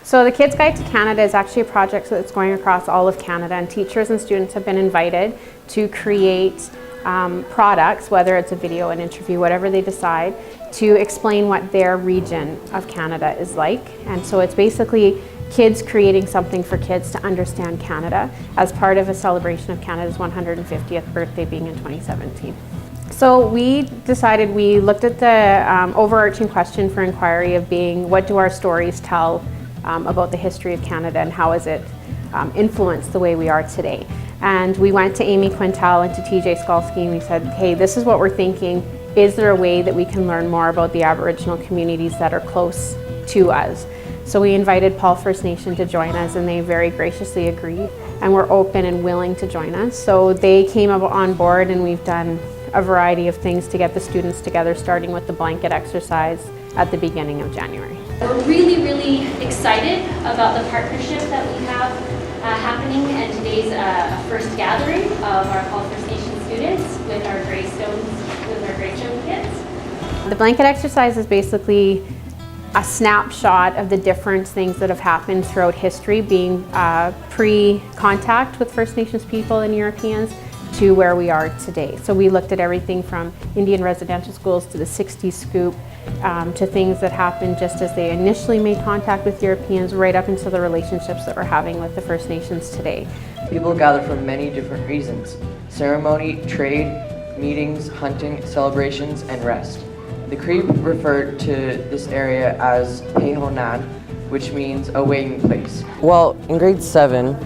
So the Kids Guide to Canada is actually a project that's going across all of Canada, and teachers and students have been invited to create products, whether it's a video, an interview, whatever they decide, to explain what their region of Canada is like. And so it's basically kids creating something for kids to understand Canada as part of a celebration of Canada's 150th birthday being in 2017. So we looked at the overarching question for inquiry of being, what do our stories tell about the history of Canada, and how has it influenced the way we are today? And we went to Amy Quintal and to TJ Skalski and we said, hey, this is what we're thinking. Is there a way that we can learn more about the Aboriginal communities that are close to us? So we invited Paul First Nation to join us, and they very graciously agreed and were open and willing to join us. So they came on board, and we've done a variety of things to get the students together, starting with the blanket exercise at the beginning of January. We're really, really excited about the partnership that we have happening, and today's first gathering of our Paul First Nation students with our Greystone kids. The blanket exercise is basically a snapshot of the different things that have happened throughout history, being pre-contact with First Nations people and Europeans to where we are today. So we looked at everything from Indian residential schools to the 60s scoop, to things that happened just as they initially made contact with Europeans, right up into the relationships that we're having with the First Nations today. People gather for many different reasons: ceremony, trade, meetings, hunting, celebrations, and rest. The Cree referred to this area as Pehonan, which means a waiting place. Well, in grade 7,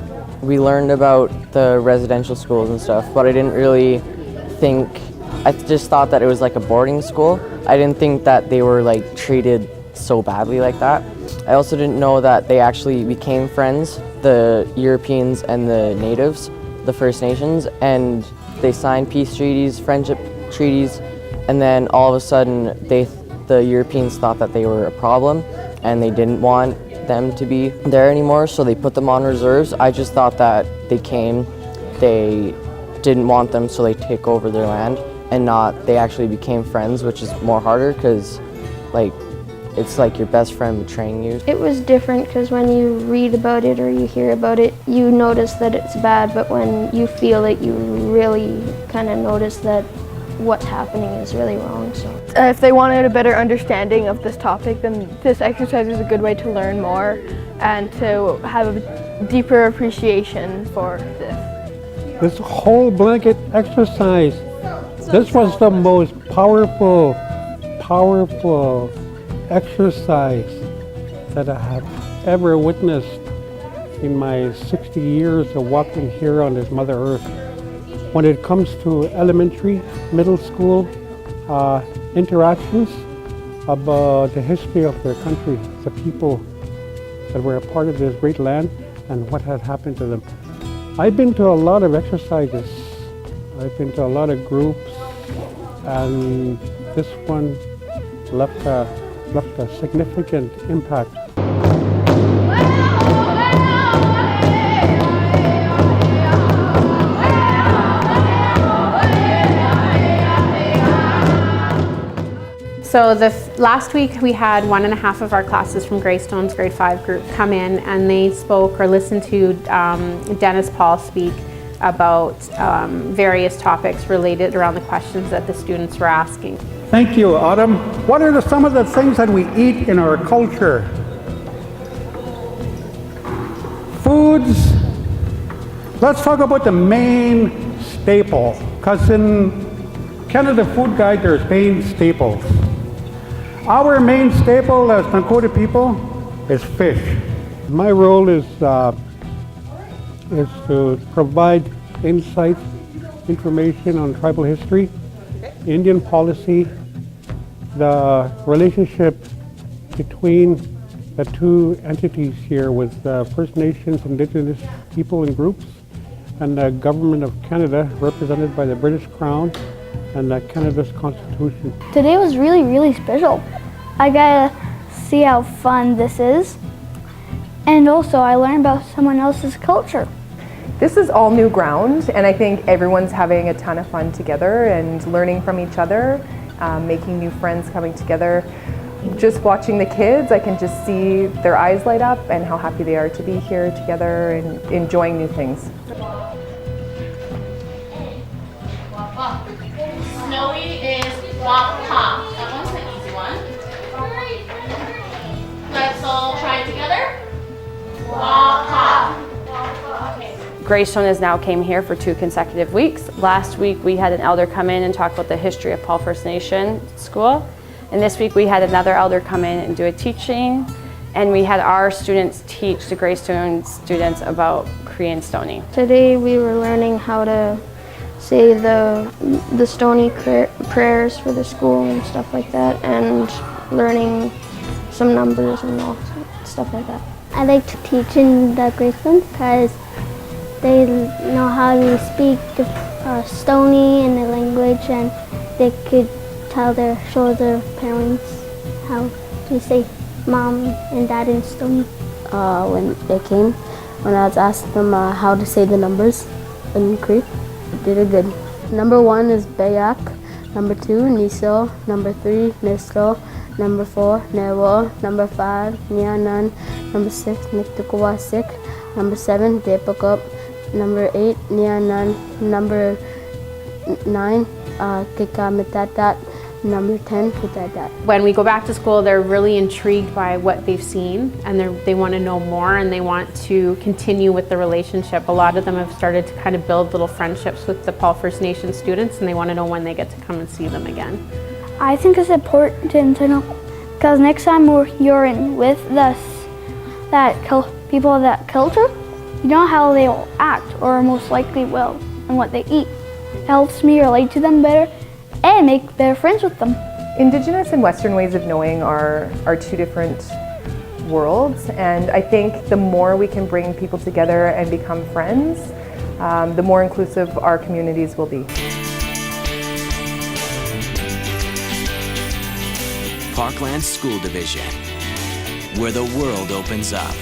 we learned about the residential schools and stuff, but I didn't really think, I just thought that it was like a boarding school. I didn't think that they were like treated so badly like that. I also didn't know that they actually became friends, the Europeans and the natives, the First Nations, and they signed peace treaties, friendship treaties, and then all of a sudden the Europeans thought that they were a problem and they didn't want them to be there anymore, so they put them on reserves. I just thought that they didn't want them, so they take over their land, and not they actually became friends, which is more harder because it's like your best friend betraying you. It was different because when you read about it or you hear about it, you notice that it's bad, but when you feel it, you really kind of notice that what's happening is really wrong. So if they wanted a better understanding of this topic, then this exercise is a good way to learn more and to have a deeper appreciation for this. This whole blanket exercise, this was the most powerful exercise that I have ever witnessed in my 60 years of walking here on this Mother Earth. When it comes to elementary, middle school interactions about the history of their country, the people that were a part of this great land and what had happened to them. I've been to a lot of exercises. I've been to a lot of groups, and this one left a significant impact. So last week we had 1.5 of our classes from Greystone's grade 5 group come in, and they spoke or listened to Dennis Paul speak about various topics related around the questions that the students were asking. Thank you, Autumn. What are some of the things that we eat in our culture? Foods. Let's talk about the main staple, because in Canada Food Guide there's main staples. Our main staple as Nakota people is fish. My role is to provide insight, information on tribal history, Indian policy, the relationship between the two entities here with First Nations, Indigenous people and groups, and the Government of Canada, represented by the British Crown and Canada's Constitution. today was really, really special. I got to see how fun this is, and also I learned about someone else's culture. This is all new ground, and I think everyone's having a ton of fun together and learning from each other, making new friends, coming together. Just watching the kids, I can just see their eyes light up and how happy they are to be here together and enjoying new things. Snowy is walk pop. That one's an easy one. Let's all try it together. Walk pop. Greystone has now came here for 2 consecutive weeks. Last week we had an elder come in and talk about the history of Paul First Nation School. And this week we had another elder come in and do a teaching. And we had our students teach the Greystone students about Cree and Stoney. Today we were learning how to say the Stoney prayers for the school and stuff like that, and learning some numbers and all stuff like that. I like to teach in the Greystone because they know how to speak the Stoney in the language, and they could show their parents how to say mom and dad in Stoney. When I was asking them how to say the numbers in Cree, they did it good. Number 1 is Bayak, number 2 Niso, number 3 Nisto, number 4 Newo, number 5 Nianan, number 6 Niktukawasik, number 7 Depakop, number 8 Nianan, number 9 Kikamitatat, number 10 Kitatat. When we go back to school, they're really intrigued by what they've seen, and they want to know more, and they want to continue with the relationship. A lot of them have started to kind of build little friendships with the Paul First Nation students, and they want to know when they get to come and see them again. I think it's important to know because next time you're in with people of that culture, you know how they will act, or most likely will, and what they eat. It helps me relate to them better and make better friends with them. Indigenous and Western ways of knowing are 2 different worlds, and I think the more we can bring people together and become friends, the more inclusive our communities will be. Parkland School Division, where the world opens up.